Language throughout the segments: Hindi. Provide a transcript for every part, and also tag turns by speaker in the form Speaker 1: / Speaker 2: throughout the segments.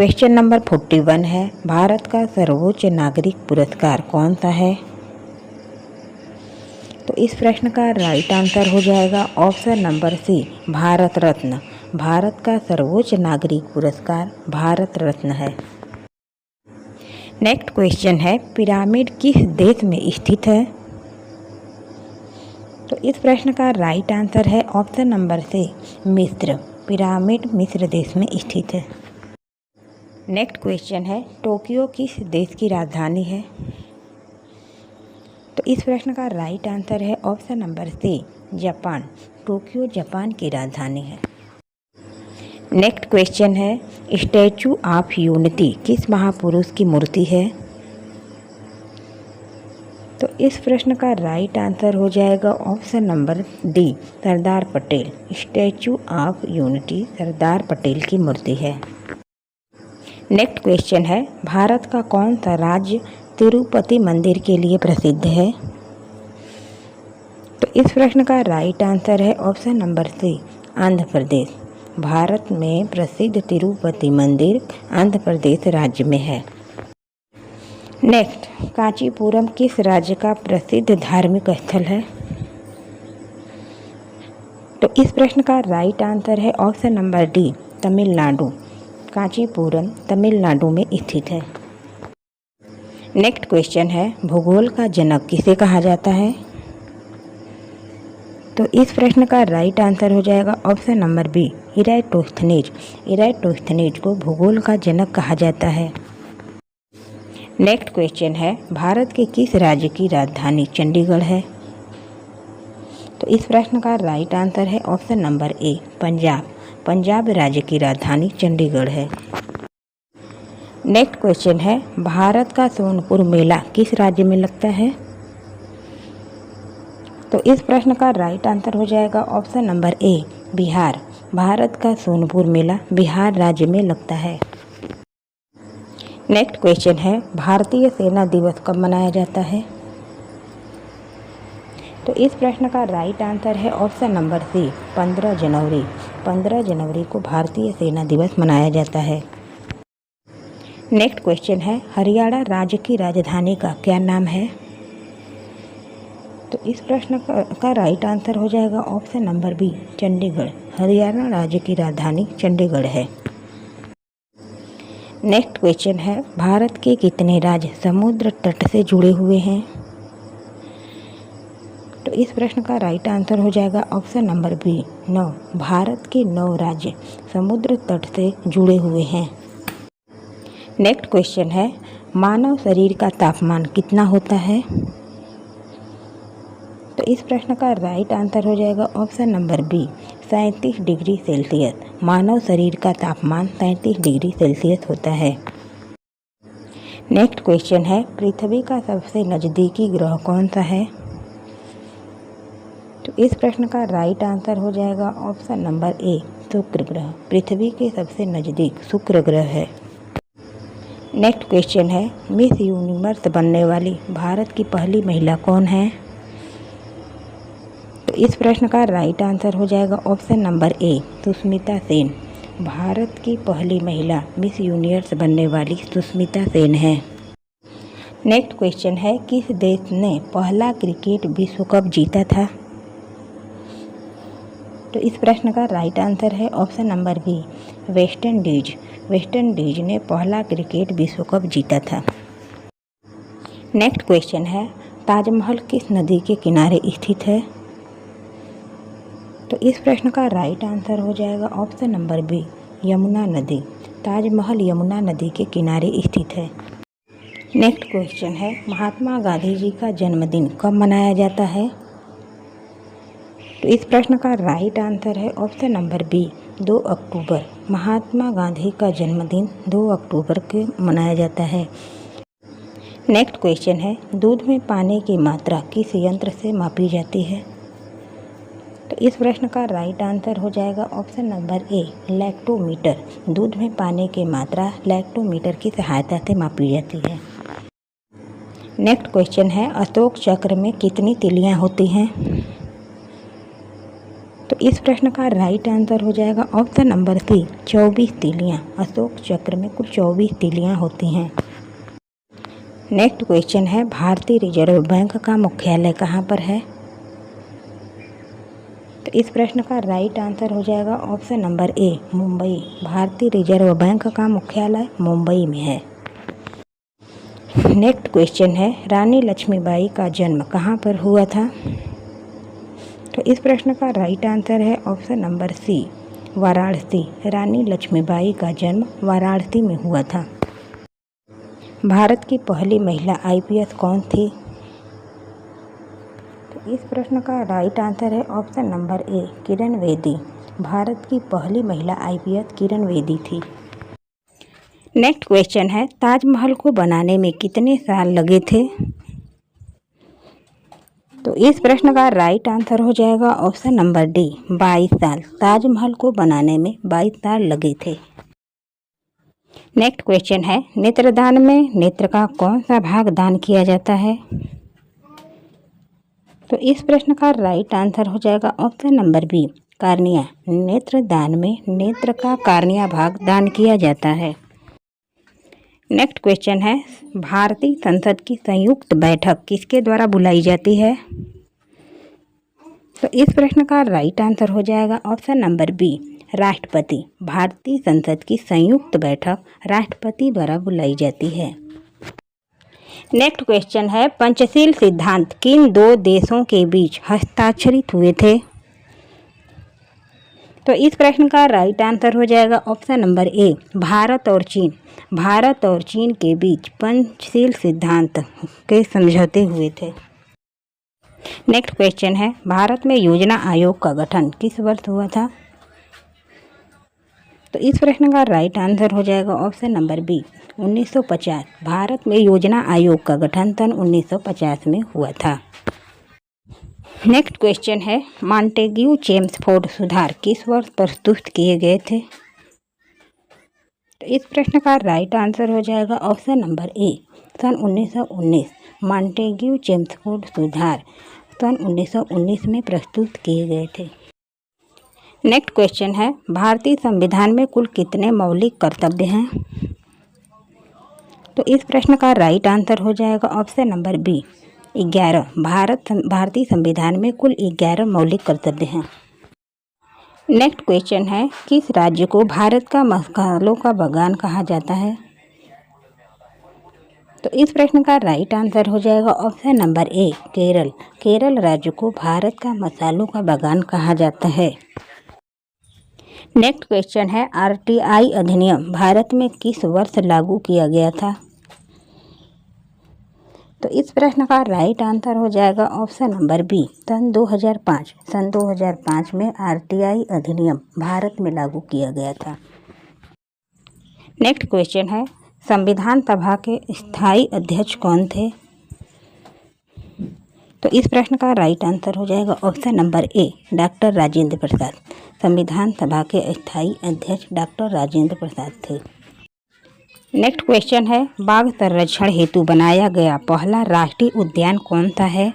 Speaker 1: क्वेश्चन नंबर 41 है, भारत का सर्वोच्च नागरिक पुरस्कार कौन सा है? तो इस प्रश्न का राइट आंसर हो जाएगा ऑप्शन नंबर सी, भारत रत्न। भारत का सर्वोच्च नागरिक पुरस्कार भारत रत्न है। नेक्स्ट क्वेश्चन है, पिरामिड किस देश में स्थित है? तो इस प्रश्न का राइट आंसर है ऑप्शन नंबर सी, मिस्र। पिरामिड मिस्र देश में स्थित है। नेक्स्ट क्वेश्चन है, टोक्यो किस देश की राजधानी है? तो इस प्रश्न का राइट आंसर है option number C, Japan. Tokyo Japan की राजधानी है। नेक्स्ट क्वेश्चन है, स्टैचू ऑफ यूनिटी किस महापुरुष की मूर्ति है? तो इस प्रश्न का राइट आंसर हो जाएगा option number D, Sardar Patel. Statue of unity Sardar Patel की मूर्ति है। नेक्स्ट क्वेश्चन है, भारत का कौन सा राज्य तिरुपति मंदिर के लिए प्रसिद्ध है? तो इस प्रश्न का राइट आंसर है ऑप्शन नंबर सी, आंध्र प्रदेश। भारत में प्रसिद्ध तिरुपति मंदिर आंध्र प्रदेश राज्य में है। नेक्स्ट, कांचीपुरम किस राज्य का प्रसिद्ध धार्मिक स्थल है? तो इस प्रश्न का राइट आंसर है option number D, Tamil Nadu. Kanchipuram Tamil Nadu में स्थित है। नेक्स्ट क्वेश्चन है, भूगोल का जनक किसे कहा जाता है? तो इस प्रश्न का राइट आंसर हो जाएगा ऑप्शन नंबर बी, इराटोस्थनीज। इराटोस्थनीज को भूगोल का जनक कहा जाता है। नेक्स्ट क्वेश्चन है, भारत के किस राज्य की राजधानी चंडीगढ़ है? तो इस प्रश्न का राइट आंसर है ऑप्शन नंबर ए, पंजाब। पंजाब राज्य की राजधानी चंडीगढ़ है। नेक्स्ट क्वेश्चन है, भारत का सोनपुर मेला किस राज्य में लगता है? तो इस प्रश्न का राइट आंसर हो जाएगा ऑप्शन नंबर ए, बिहार। भारत का सोनपुर मेला बिहार राज्य में लगता है। नेक्स्ट क्वेश्चन है, भारतीय सेना दिवस कब मनाया जाता है? तो इस प्रश्न का राइट आंसर है ऑप्शन नंबर सी, 15 जनवरी। 15 जनवरी को भारतीय सेना दिवस मनाया जाता है। नेक्स्ट क्वेश्चन है, हरियाणा राज्य की राजधानी का क्या नाम है? तो इस प्रश्न का राइट आंसर हो जाएगा option number B, Chandigarh. Haryana राज्य की राजधानी चंडीगढ़ है। नेक्स्ट क्वेश्चन है, भारत के कितने राज्य समुद्र तट से जुड़े हुए हैं? तो इस प्रश्न का राइट आंसर हो जाएगा ऑप्शन नंबर बी, 9। भारत के 9 राज्य समुद्र तट से जुड़े हुए हैं। नेक्स्ट क्वेश्चन है, मानव शरीर का तापमान कितना होता है? तो इस प्रश्न का राइट आंसर हो जाएगा option number B, 37 degree Celsius. मानव शरीर का तापमान 37 डिग्री सेल्सियस होता है। नेक्स्ट क्वेश्चन है, पृथ्वी का सबसे नज़दीकी ग्रह कौन सा है? तो इस प्रश्न का राइट आंसर हो जाएगा ऑप्शन नंबर ए, शुक्र ग्रह। पृथ्वी के सबसे नज़दीक शुक्र ग्रह है। नेक्स्ट क्वेश्चन है, मिस यूनिवर्स बनने वाली भारत की पहली महिला कौन है? तो इस प्रश्न का राइट आंसर हो जाएगा ऑप्शन नंबर ए, सुष्मिता सेन। भारत की पहली महिला मिस यूनिवर्स बनने वाली सुष्मिता सेन है। नेक्स्ट क्वेश्चन है, किस देश ने पहला क्रिकेट विश्व कप जीता था? तो इस प्रश्न का राइट आंसर है option number B, West Indies. West Indies ने पहला क्रिकेट विश्व कप जीता था। नेक्स्ट क्वेश्चन है, ताजमहल किस नदी के किनारे स्थित है? तो इस प्रश्न का राइट आंसर हो जाएगा ऑप्शन नंबर बी, यमुना नदी। ताजमहल यमुना नदी के किनारे स्थित है। नेक्स्ट क्वेश्चन है, महात्मा गांधी जी का जन्मदिन कब मनाया जाता है? तो इस प्रश्न का राइट आंसर है ऑप्शन नंबर बी, 2 अक्टूबर। महात्मा गांधी का जन्मदिन 2 अक्टूबर को मनाया जाता है। नेक्स्ट क्वेश्चन है, दूध में पानी की मात्रा किस यंत्र से मापी जाती है? तो इस प्रश्न का राइट आंसर हो जाएगा ऑप्शन नंबर ए, लैक्टोमीटर। दूध में पानी की मात्रा लैक्टोमीटर की सहायता से मापी जाती है। नेक्स्ट क्वेश्चन है, अशोक चक्र में कितनी तिलियां होती हैं? तो इस प्रश्न का राइट आंसर हो जाएगा ऑप्शन नंबर सी 24 तीलियाँ। अशोक चक्र में कुल 24 तीलियाँ होती हैं। नेक्स्ट क्वेश्चन है भारतीय रिजर्व बैंक का मुख्यालय कहाँ पर है? तो इस प्रश्न का राइट आंसर हो जाएगा ऑप्शन नंबर ए मुंबई। भारतीय रिजर्व बैंक का मुख्यालय मुंबई में है। नेक्स्ट क्वेश्चन है रानी लक्ष्मीबाई का जन्म कहाँ पर हुआ था? तो इस प्रश्न का राइट आंसर है ऑप्शन नंबर सी वाराणसी। रानी लक्ष्मीबाई का जन्म वाराणसी में हुआ था। भारत की पहली महिला आईपीएस कौन थी? तो इस प्रश्न का राइट आंसर है ऑप्शन नंबर ए किरण बेदी। भारत की पहली महिला आईपीएस किरण बेदी थी। नेक्स्ट क्वेश्चन है ताजमहल को बनाने में कितने साल लगे थे? तो इस प्रश्न का राइट आंसर हो जाएगा ऑप्शन नंबर डी 22 साल। ताजमहल को बनाने में 22 साल लगे थे। नेक्स्ट क्वेश्चन है नेत्रदान में नेत्र का कौन सा भाग दान किया जाता है? तो इस प्रश्न का राइट आंसर हो जाएगा ऑप्शन नंबर बी कार्निया। नेत्रदान में नेत्र का कार्निया भाग दान किया जाता है। नेक्स्ट क्वेश्चन है भारतीय संसद की संयुक्त बैठक किसके द्वारा बुलाई जाती है? तो इस प्रश्न का राइट आंसर हो जाएगा ऑप्शन नंबर बी राष्ट्रपति। भारतीय संसद की संयुक्त बैठक राष्ट्रपति द्वारा बुलाई जाती है। नेक्स्ट क्वेश्चन है पंचशील सिद्धांत किन दो देशों के बीच हस्ताक्षरित हुए थे? तो इस प्रश्न का राइट आंसर हो जाएगा ऑप्शन नंबर ए भारत और चीन। भारत और चीन के बीच पंचशील सिद्धांत के समझौते हुए थे। नेक्स्ट क्वेश्चन है भारत में योजना आयोग का गठन किस वर्ष हुआ था? तो इस प्रश्न का राइट आंसर हो जाएगा ऑप्शन नंबर बी 1950। भारत में योजना आयोग का गठन सन 1950 में हुआ था। नेक्स्ट क्वेश्चन है मॉन्टेग्यू चेम्सफोर्ड सुधार किस वर्ष प्रस्तुत किए गए थे? तो इस प्रश्न का राइट आंसर हो जाएगा ऑप्शन नंबर ए सन 1919। मॉन्टेग्यू चेम्सफोर्ड सुधार सन 1919 में प्रस्तुत किए गए थे। नेक्स्ट क्वेश्चन है भारतीय संविधान में कुल कितने मौलिक कर्तव्य हैं? तो इस प्रश्न का राइट आंसर हो जाएगा ऑप्शन नंबर बी 11। भारतीय संविधान में कुल 11 मौलिक कर्तव्य हैं। नेक्स्ट क्वेश्चन है किस राज्य को भारत का मसालों का बागान कहा जाता है? तो इस प्रश्न का राइट आंसर हो जाएगा ऑप्शन नंबर ए केरल। केरल राज्य को भारत का मसालों का बागान कहा जाता है। नेक्स्ट क्वेश्चन है आरटीआई अधिनियम भारत में किस वर्ष लागू किया गया था? तो इस प्रश्न का राइट आंसर हो जाएगा ऑप्शन नंबर बी सन 2005। सन 2005 में आरटीआई अधिनियम भारत में लागू किया गया था। नेक्स्ट क्वेश्चन है संविधान सभा के स्थायी अध्यक्ष कौन थे? तो इस प्रश्न का राइट आंसर हो जाएगा option number A doctor Rajendra Prasad. संविधान सभा के स्थायी अध्यक्ष डॉक्टर राजेंद्र प्रसाद थे। नेक्स्ट क्वेश्चन है बाघ संरक्षण हेतु बनाया गया पहला राष्ट्रीय उद्यान कौन सा है?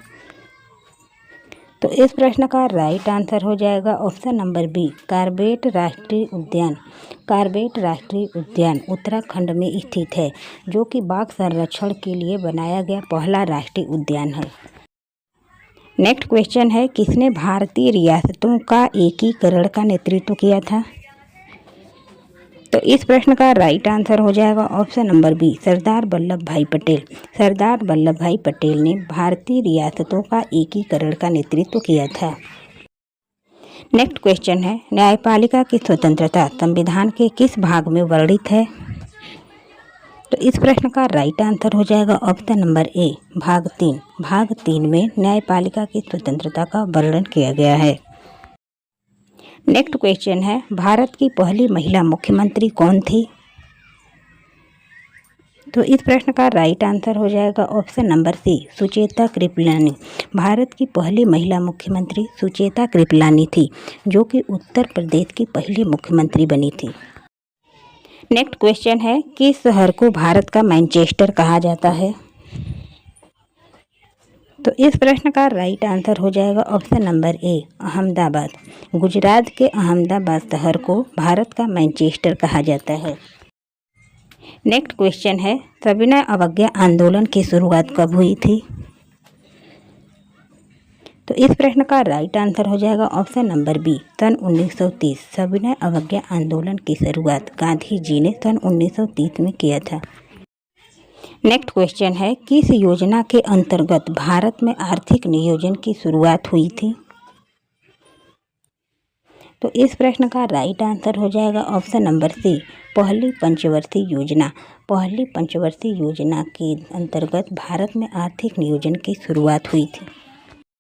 Speaker 1: तो इस प्रश्न का राइट आंसर हो जाएगा ऑप्शन नंबर बी कार्बेट राष्ट्रीय उद्यान। कार्बेट राष्ट्रीय उद्यान उत्तराखंड में स्थित है जो कि बाघ संरक्षण के लिए बनाया गया पहला राष्ट्रीय उद्यान है। नेक्स्ट क्वेश्चन है किसने भारतीय रियासतों का एकीकरण का नेतृत्व किया था? तो इस प्रश्न का राइट आंसर हो जाएगा option number B Sardar Vallabh भाई पटेल। सरदार वल्लभ भाई पटेल ने भारतीय रियासतों का एकीकरण का नेतृत्व किया था। नेक्स्ट क्वेश्चन है न्यायपालिका की स्वतंत्रता संविधान के किस भाग में वर्णित है? तो इस प्रश्न का राइट आंसर हो जाएगा ऑप्शन नंबर ए भाग 3। भाग 3 में न्यायपालिका की स्वतंत्रता का वर्णन किया गया है। नेक्स्ट क्वेश्चन है भारत की पहली महिला मुख्यमंत्री कौन थी? तो इस प्रश्न का राइट आंसर हो जाएगा option number C Sucheta Kripalani. Bharat की पहली महिला मुख्यमंत्री सुचेता कृपलानी थी जो कि उत्तर प्रदेश की पहली मुख्यमंत्री बनी थी। नेक्स्ट क्वेश्चन है किस शहर को भारत का मैनचेस्टर कहा जाता है? तो इस प्रश्न का राइट आंसर हो जाएगा ऑप्शन नंबर ए, अहमदाबाद। गुजरात के अहमदाबाद शहर को भारत का मैनचेस्टर कहा जाता है। नेक्स्ट क्वेश्चन है, सविनय अवज्ञा आंदोलन की शुरुआत कब हुई थी? तो इस प्रश्न का राइट आंसर हो जाएगा ऑप्शन नंबर बी, सन 1930। सविनय अवज्ञा आंदोलन की शुरुआत गांधी जी ने सन 1930 में किया था। नेक्स्ट क्वेश्चन है, किस योजना के अंतर्गत भारत में आर्थिक नियोजन की शुरुआत हुई थी? तो इस प्रश्न का राइट आंसर हो जाएगा ऑप्शन नंबर सी, पहली पंचवर्षीय योजना। पहली पंचवर्षीय योजना के अंतर्गत भारत में आर्थिक नियोजन की शुरुआत हुई थी।